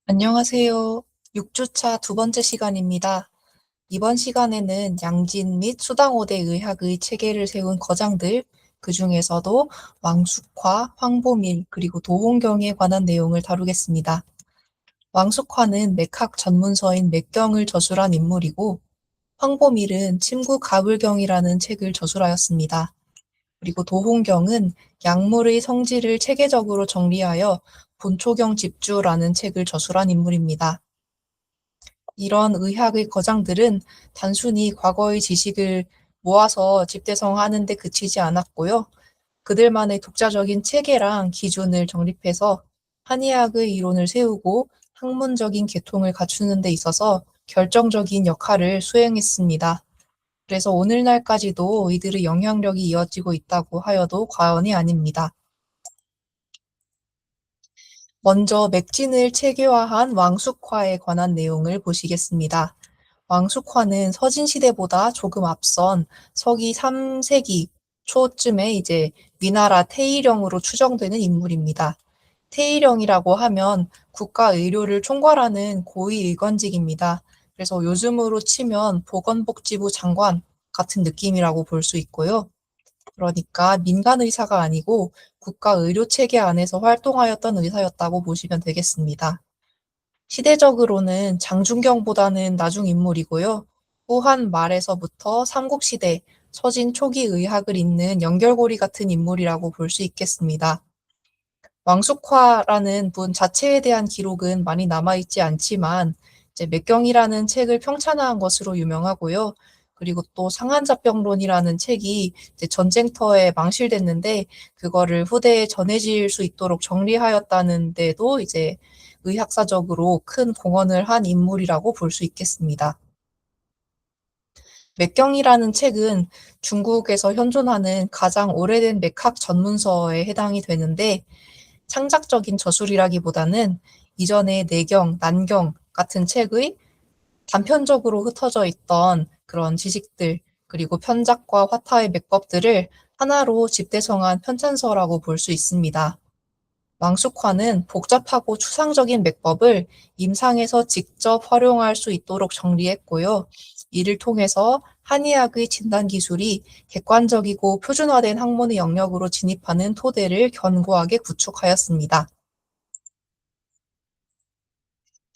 안녕하세요. 6주차 두 번째 시간입니다. 이번 시간에는 양진 및 수당호대 의학의 체계를 세운 거장들, 그 중에서도 왕숙화, 황보밀, 그리고 도홍경에 관한 내용을 다루겠습니다. 왕숙화는 맥학 전문서인 맥경을 저술한 인물이고, 황보밀은 침구 가불경이라는 책을 저술하였습니다. 그리고 도홍경은 약물의 성질을 체계적으로 정리하여 본초경 집주라는 책을 저술한 인물입니다. 이런 의학의 거장들은 단순히 과거의 지식을 모아서 집대성하는 데 그치지 않았고요. 그들만의 독자적인 체계랑 기준을 정립해서 한의학의 이론을 세우고 학문적인 계통을 갖추는 데 있어서 결정적인 역할을 수행했습니다. 그래서 오늘날까지도 이들의 영향력이 이어지고 있다고 하여도 과언이 아닙니다. 먼저 맥진을 체계화한 왕숙화에 관한 내용을 보시겠습니다. 왕숙화는 서진시대보다 조금 앞선 서기 3세기 초쯤에 이제 위나라 태이령으로 추정되는 인물입니다. 태이령이라고 하면 국가의료를 총괄하는 고위의관직입니다. 그래서 요즘으로 치면 보건복지부 장관 같은 느낌이라고 볼 수 있고요. 그러니까 민간 의사가 아니고 국가 의료 체계 안에서 활동하였던 의사였다고 보시면 되겠습니다. 시대적으로는 장준경보다는 나중 인물이고요. 후한 말에서부터 삼국시대, 서진 초기 의학을 잇는 연결고리 같은 인물이라고 볼 수 있겠습니다. 왕숙화라는 분 자체에 대한 기록은 많이 남아있지 않지만 이제 맥경이라는 책을 평찬화한 것으로 유명하고요. 그리고 또 상한자병론이라는 책이 이제 전쟁터에 망실됐는데 그거를 후대에 전해질 수 있도록 정리하였다는 데도 이제 의학사적으로 큰 공헌을 한 인물이라고 볼 수 있겠습니다. 맥경이라는 책은 중국에서 현존하는 가장 오래된 맥학 전문서에 해당이 되는데 창작적인 저술이라기보다는 이전에 내경, 난경 같은 책의 단편적으로 흩어져 있던 그런 지식들, 그리고 편작과 화타의 맥법들을 하나로 집대성한 편찬서라고 볼 수 있습니다. 왕숙화는 복잡하고 추상적인 맥법을 임상에서 직접 활용할 수 있도록 정리했고요. 이를 통해서 한의학의 진단 기술이 객관적이고 표준화된 학문의 영역으로 진입하는 토대를 견고하게 구축하였습니다.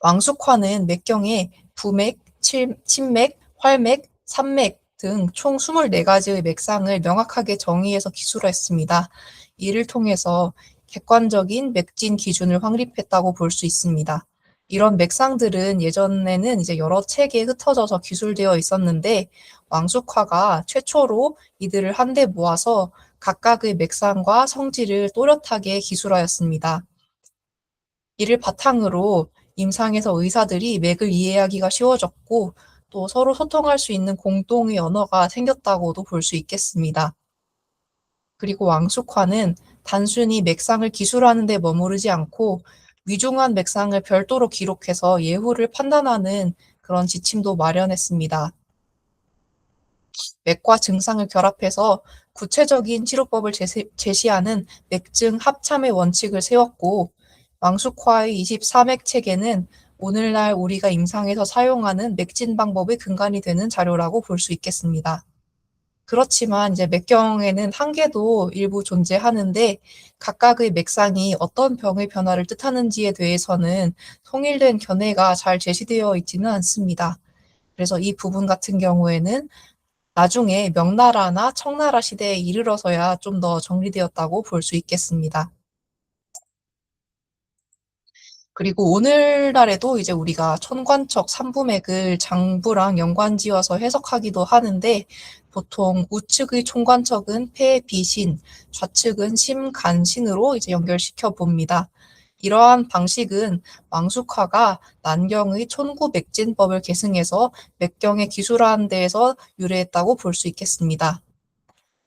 왕숙화는 맥경에 부맥, 침맥, 활맥, 산맥 등 총 24가지의 맥상을 명확하게 정의해서 기술했습니다. 이를 통해서 객관적인 맥진 기준을 확립했다고 볼 수 있습니다. 이런 맥상들은 예전에는 이제 여러 책에 흩어져서 기술되어 있었는데 왕숙화가 최초로 이들을 한데 모아서 각각의 맥상과 성질을 또렷하게 기술하였습니다. 이를 바탕으로 임상에서 의사들이 맥을 이해하기가 쉬워졌고 또 서로 소통할 수 있는 공동의 언어가 생겼다고도 볼 수 있겠습니다. 그리고 왕숙화는 단순히 맥상을 기술하는 데 머무르지 않고 위중한 맥상을 별도로 기록해서 예후를 판단하는 그런 지침도 마련했습니다. 맥과 증상을 결합해서 구체적인 치료법을 제시하는 맥증 합참의 원칙을 세웠고 왕숙화의 24맥 체계는 오늘날 우리가 임상에서 사용하는 맥진 방법의 근간이 되는 자료라고 볼 수 있겠습니다. 그렇지만 이제 맥경에는 한계도 일부 존재하는데 각각의 맥상이 어떤 병의 변화를 뜻하는지에 대해서는 통일된 견해가 잘 제시되어 있지는 않습니다. 그래서 이 부분 같은 경우에는 나중에 명나라나 청나라 시대에 이르러서야 좀 더 정리되었다고 볼 수 있겠습니다. 그리고 오늘날에도 이제 우리가 천관척 삼부맥을 장부랑 연관지어서 해석하기도 하는데 보통 우측의 총관척은 폐, 비신, 좌측은 심, 간, 신으로 이제 연결시켜 봅니다. 이러한 방식은 왕숙화가 난경의 촌구맥진법을 계승해서 맥경의 기술하는 데에서 유래했다고 볼 수 있겠습니다.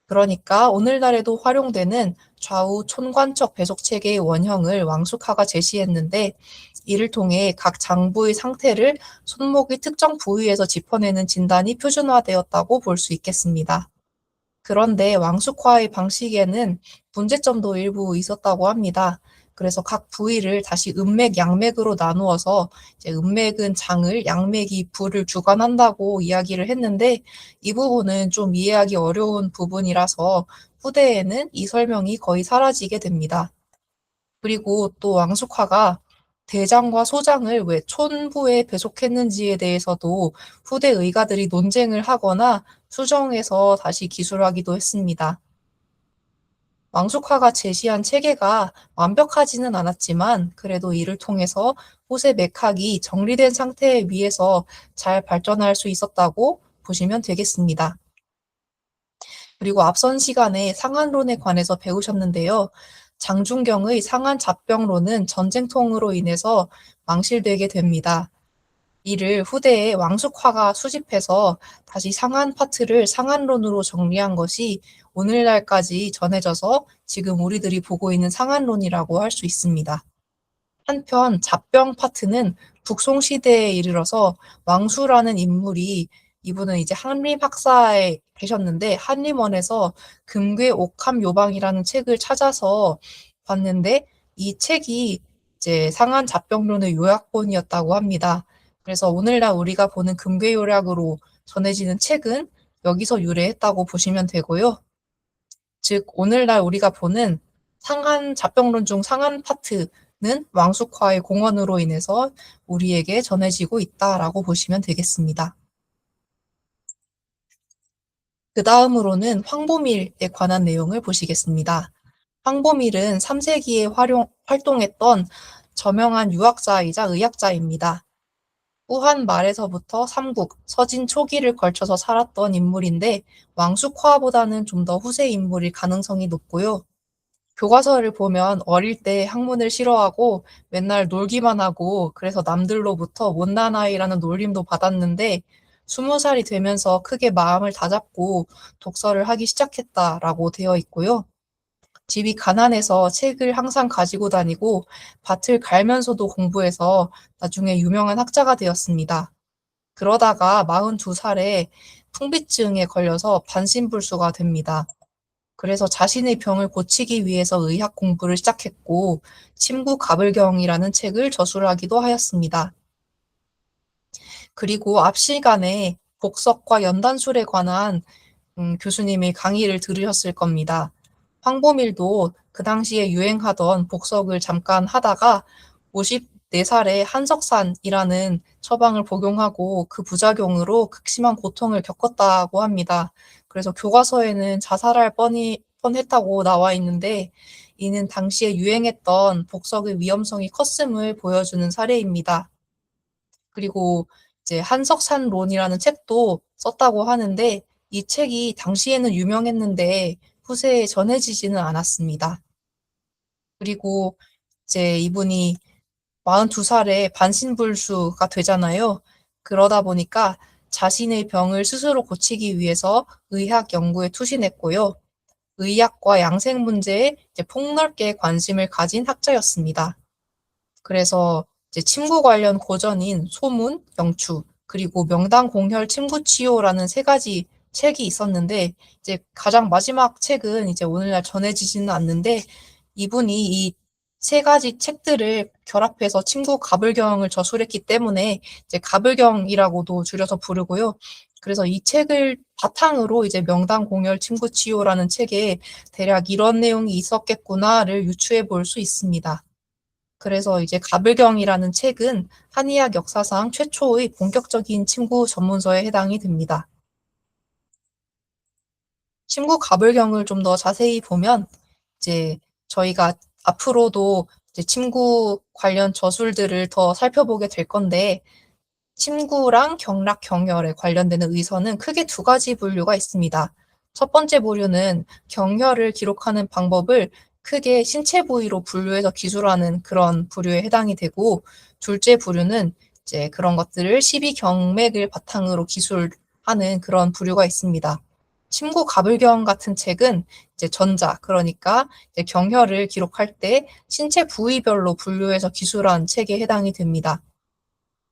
그러니까 오늘날에도 활용되는 좌우 촌관척 배속 체계의 원형을 왕숙화가 제시했는데 이를 통해 각 장부의 상태를 손목의 특정 부위에서 짚어내는 진단이 표준화되었다고 볼 수 있겠습니다. 그런데 왕숙화의 방식에는 문제점도 일부 있었다고 합니다. 그래서 각 부위를 다시 음맥, 양맥으로 나누어서 이제 음맥은 장을, 양맥이 부를 주관한다고 이야기를 했는데 이 부분은 좀 이해하기 어려운 부분이라서 후대에는 이 설명이 거의 사라지게 됩니다. 그리고 또 왕숙화가 대장과 소장을 왜 촌부에 배속했는지에 대해서도 후대 의가들이 논쟁을 하거나 수정해서 다시 기술하기도 했습니다. 왕숙화가 제시한 체계가 완벽하지는 않았지만 그래도 이를 통해서 호세 맥학이 정리된 상태에 비해서 잘 발전할 수 있었다고 보시면 되겠습니다. 그리고 앞선 시간에 상한론에 관해서 배우셨는데요. 장준경의 상한잡병론은 전쟁통으로 인해서 망실되게 됩니다. 이를 후대에 왕숙화가 수집해서 다시 상한 파트를 상한론으로 정리한 것이 오늘날까지 전해져서 지금 우리들이 보고 있는 상한론이라고 할 수 있습니다. 한편 잡병 파트는 북송 시대에 이르러서 왕수라는 인물이 이분은 이제 한림 학사에 계셨는데 한림원에서 금괴 옥함 요방이라는 책을 찾아서 봤는데 이 책이 이제 상한 잡병론의 요약본이었다고 합니다. 그래서 오늘날 우리가 보는 금괴 요약으로 전해지는 책은 여기서 유래했다고 보시면 되고요. 즉 오늘날 우리가 보는 상한 잡병론 중 상한 파트는 왕숙화의 공헌으로 인해서 우리에게 전해지고 있다라고 보시면 되겠습니다. 그 다음으로는 황보밀에 관한 내용을 보시겠습니다. 황보밀은 3세기에 활동했던 저명한 유학자이자 의학자입니다. 후한 말에서부터 삼국, 서진 초기를 걸쳐서 살았던 인물인데 왕숙화보다는 좀 더 후세 인물일 가능성이 높고요. 교과서를 보면 어릴 때 학문을 싫어하고 맨날 놀기만 하고 그래서 남들로부터 못난 아이라는 놀림도 받았는데 20살이 되면서 크게 마음을 다잡고 독서를 하기 시작했다라고 되어 있고요. 집이 가난해서 책을 항상 가지고 다니고 밭을 갈면서도 공부해서 나중에 유명한 학자가 되었습니다. 그러다가 42살에 풍비증에 걸려서 반신불수가 됩니다. 그래서 자신의 병을 고치기 위해서 의학 공부를 시작했고 침구 가불경이라는 책을 저술하기도 하였습니다. 그리고 앞 시간에 복석과 연단술에 관한 교수님의 강의를 들으셨을 겁니다. 황보밀도 그 당시에 유행하던 복석을 잠깐 하다가 54살에 한석산이라는 처방을 복용하고 그 부작용으로 극심한 고통을 겪었다고 합니다. 그래서 교과서에는 자살할 뻔했다고 나와 있는데 이는 당시에 유행했던 복석의 위험성이 컸음을 보여주는 사례입니다. 그리고 이제 한석산론이라는 책도 썼다고 하는데 이 책이 당시에는 유명했는데 후세에 전해지지는 않았습니다. 그리고 이제 이분이 42살에 반신불수가 되잖아요. 그러다 보니까 자신의 병을 스스로 고치기 위해서 의학 연구에 투신했고요. 의학과 양생 문제에 이제 폭넓게 관심을 가진 학자였습니다. 그래서 이제 침구 관련 고전인 소문, 영추, 그리고 명당 공혈 침구치요라는 세 가지 책이 있었는데 이제 가장 마지막 책은 이제 오늘날 전해지지는 않는데 이분이 이 세 가지 책들을 결합해서 침구 가불경을 저술했기 때문에 이제 가불경이라고도 줄여서 부르고요. 그래서 이 책을 바탕으로 이제 명당 공혈 침구치요라는 책에 대략 이런 내용이 있었겠구나를 유추해 볼 수 있습니다. 그래서 이제 가불경이라는 책은 한의학 역사상 최초의 본격적인 침구 전문서에 해당이 됩니다. 침구 가불경을 좀 더 자세히 보면 이제 저희가 앞으로도 이제 침구 관련 저술들을 더 살펴보게 될 건데 침구랑 경락, 경혈에 관련되는 의서는 크게 두 가지 분류가 있습니다. 첫 번째 부류는 경혈을 기록하는 방법을 크게 신체 부위로 분류해서 기술하는 그런 부류에 해당이 되고, 둘째 부류는 이제 그런 것들을 12경맥을 바탕으로 기술하는 그런 부류가 있습니다. 침구 가불경 같은 책은 이제 전자, 그러니까 이제 경혈을 기록할 때 신체 부위별로 분류해서 기술한 책에 해당이 됩니다.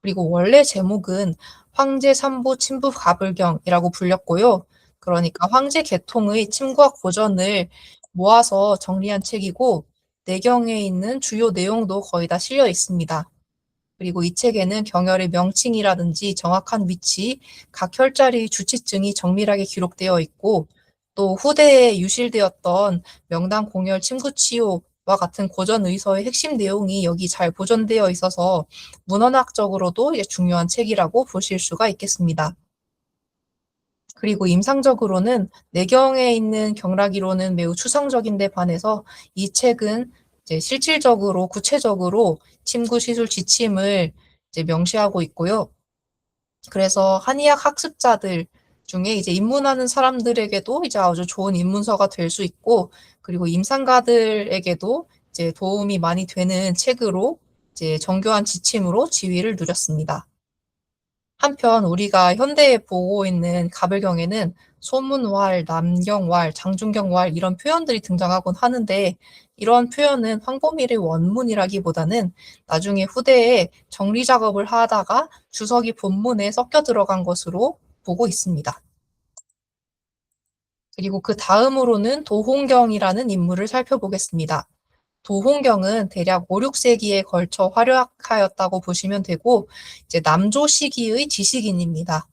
그리고 원래 제목은 황제 삼부 침부 가불경이라고 불렸고요. 그러니까 황제 계통의 침과 고전을 모아서 정리한 책이고 내경에 있는 주요 내용도 거의 다 실려 있습니다. 그리고 이 책에는 경혈의 명칭이라든지 정확한 위치, 각 혈자리 주치증이 정밀하게 기록되어 있고 또 후대에 유실되었던 명당 공혈 침구 치료와 같은 고전 의서의 핵심 내용이 여기 잘 보존되어 있어서 문헌학적으로도 중요한 책이라고 보실 수가 있겠습니다. 그리고 임상적으로는 내경에 있는 경락이론은 매우 추상적인데 반해서 이 책은 이제 실질적으로 구체적으로 침구 시술 지침을 이제 명시하고 있고요. 그래서 한의학 학습자들 중에 이제 입문하는 사람들에게도 이제 아주 좋은 입문서가 될 수 있고, 그리고 임상가들에게도 이제 도움이 많이 되는 책으로 이제 정교한 지침으로 지위를 누렸습니다. 한편 우리가 현대에 보고 있는 가불경에는 소문왈, 남경왈, 장중경왈 이런 표현들이 등장하곤 하는데 이런 표현은 황보밀의 원문이라기보다는 나중에 후대에 정리 작업을 하다가 주석이 본문에 섞여 들어간 것으로 보고 있습니다. 그리고 그 다음으로는 도홍경이라는 인물을 살펴보겠습니다. 도홍경은 대략 5, 6세기에 걸쳐 활약하였다고 보시면 되고 이제 남조 시기의 지식인입니다.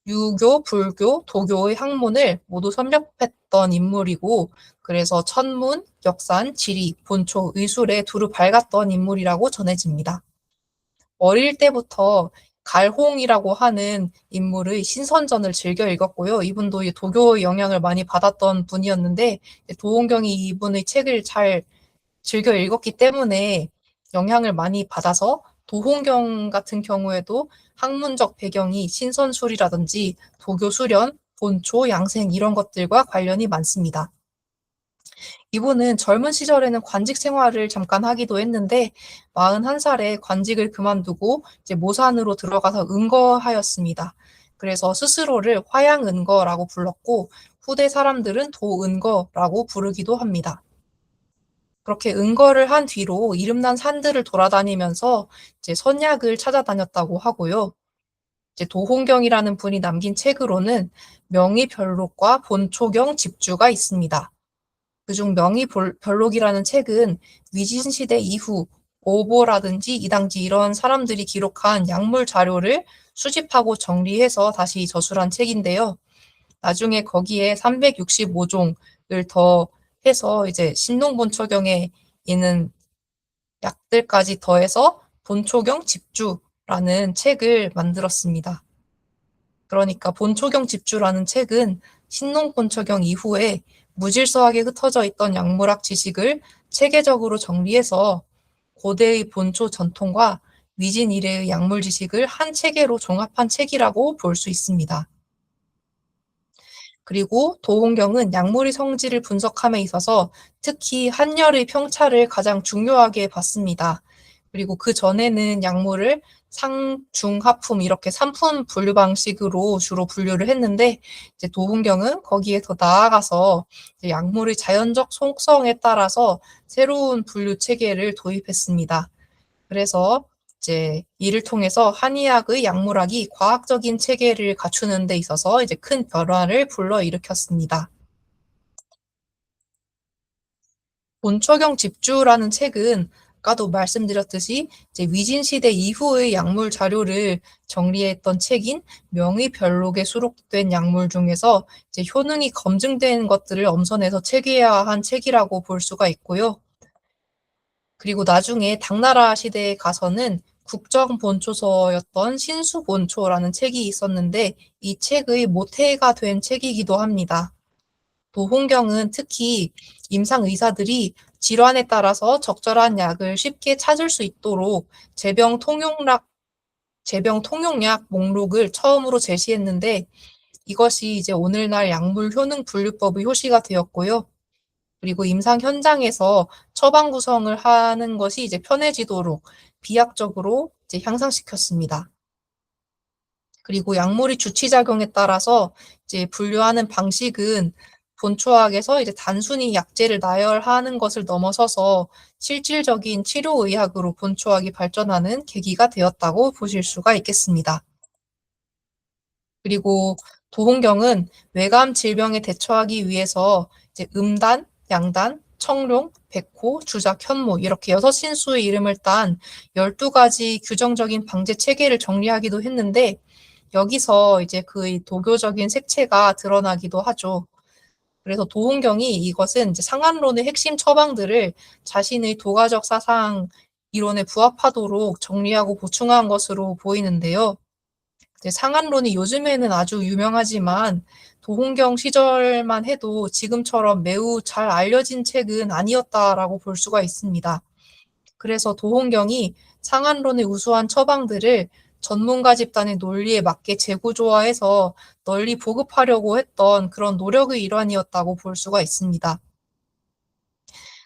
유교, 불교, 도교의 학문을 모두 섭렵했던 인물이고 그래서 천문, 역산, 지리, 본초, 의술에 두루 밝았던 인물이라고 전해집니다. 어릴 때부터 갈홍이라고 하는 인물의 신선전을 즐겨 읽었고요. 이분도 도교의 영향을 많이 받았던 분이었는데 도홍경이 이분의 책을 잘 즐겨 읽었기 때문에 영향을 많이 받아서 도홍경 같은 경우에도 학문적 배경이 신선술이라든지 도교 수련, 본초, 양생 이런 것들과 관련이 많습니다. 이분은 젊은 시절에는 관직 생활을 잠깐 하기도 했는데 41살에 관직을 그만두고 이제 모산으로 들어가서 은거하였습니다. 그래서 스스로를 화양은거라고 불렀고 후대 사람들은 도은거라고 부르기도 합니다. 그렇게 은거를 한 뒤로 이름난 산들을 돌아다니면서 이제 선약을 찾아다녔다고 하고요. 이제 도홍경이라는 분이 남긴 책으로는 명의별록과 본초경 집주가 있습니다. 그중 명의별록이라는 책은 위진시대 이후 오보라든지 이당지 이런 사람들이 기록한 약물 자료를 수집하고 정리해서 다시 저술한 책인데요. 나중에 거기에 365종을 더 해서 이제 신농본초경에 있는 약들까지 더해서 본초경 집주라는 책을 만들었습니다. 그러니까 본초경 집주라는 책은 신농본초경 이후에 무질서하게 흩어져 있던 약물학 지식을 체계적으로 정리해서 고대의 본초 전통과 위진 이래의 약물 지식을 한 체계로 종합한 책이라고 볼 수 있습니다. 그리고 도홍경은 약물의 성질을 분석함에 있어서 특히 한열의 평차를 가장 중요하게 봤습니다. 그리고 그 전에는 약물을 상, 중, 하품 이렇게 3품 분류 방식으로 주로 분류를 했는데 이제 도홍경은 거기에 더 나아가서 약물의 자연적 속성에 따라서 새로운 분류 체계를 도입했습니다. 그래서 이제 이를 통해서 한의학의 약물학이 과학적인 체계를 갖추는 데 있어서 이제 큰 변화를 불러일으켰습니다. 본초경 집주라는 책은 아까도 말씀드렸듯이 이제 위진 시대 이후의 약물 자료를 정리했던 책인 명의별록에 수록된 약물 중에서 이제 효능이 검증된 것들을 엄선해서 체계화한 책이라고 볼 수가 있고요. 그리고 나중에 당나라 시대에 가서는 국정본초서였던 신수본초라는 책이 있었는데 이 책의 모태가 된 책이기도 합니다. 도홍경은 특히 임상 의사들이 질환에 따라서 적절한 약을 쉽게 찾을 수 있도록 제병 통용약 목록을 처음으로 제시했는데 이것이 이제 오늘날 약물 효능 분류법의 효시가 되었고요. 그리고 임상 현장에서 처방 구성을 하는 것이 이제 편해지도록 비약적으로 이제 향상시켰습니다. 그리고 약물의 주치작용에 따라서 이제 분류하는 방식은 본초학에서 이제 단순히 약제를 나열하는 것을 넘어서서 실질적인 치료의학으로 본초학이 발전하는 계기가 되었다고 보실 수가 있겠습니다. 그리고 도홍경은 외감 질병에 대처하기 위해서 이제 음단, 양단, 청룡, 백호, 주작, 현모 이렇게 6신수의 이름을 딴 12가지 규정적인 방제 체계를 정리하기도 했는데 여기서 이제 그의 도교적인 색채가 드러나기도 하죠. 그래서 도훈경이 이것은 이제 상한론의 핵심 처방들을 자신의 도가적 사상 이론에 부합하도록 정리하고 보충한 것으로 보이는데요. 상한론이 요즘에는 아주 유명하지만 도훈경 시절만 해도 지금처럼 매우 잘 알려진 책은 아니었다라고 볼 수가 있습니다. 그래서 도훈경이 상한론의 우수한 처방들을 전문가 집단의 논리에 맞게 재구조화해서 널리 보급하려고 했던 그런 노력의 일환이었다고 볼 수가 있습니다.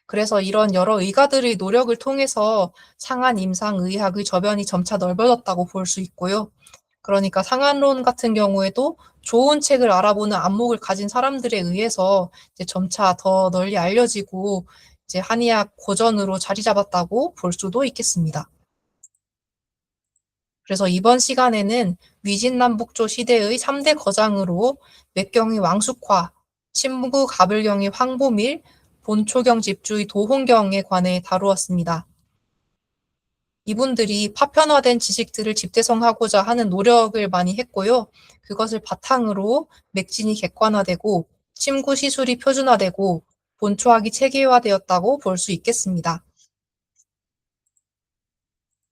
그래서 이런 여러 의가들의 노력을 통해서 상한 임상의학의 저변이 점차 넓어졌다고 볼 수 있고요. 그러니까 상한론 같은 경우에도 좋은 책을 알아보는 안목을 가진 사람들에 의해서 이제 점차 더 널리 알려지고 이제 한의학 고전으로 자리 잡았다고 볼 수도 있겠습니다. 그래서 이번 시간에는 위진남북조 시대의 3대 거장으로 맥경의 왕숙화, 친구 가불경의 황보밀, 본초경 집주의 도홍경에 관해 다루었습니다. 이분들이 파편화된 지식들을 집대성하고자 하는 노력을 많이 했고요. 그것을 바탕으로 맥진이 객관화되고 침구 시술이 표준화되고 본초학이 체계화되었다고 볼 수 있겠습니다.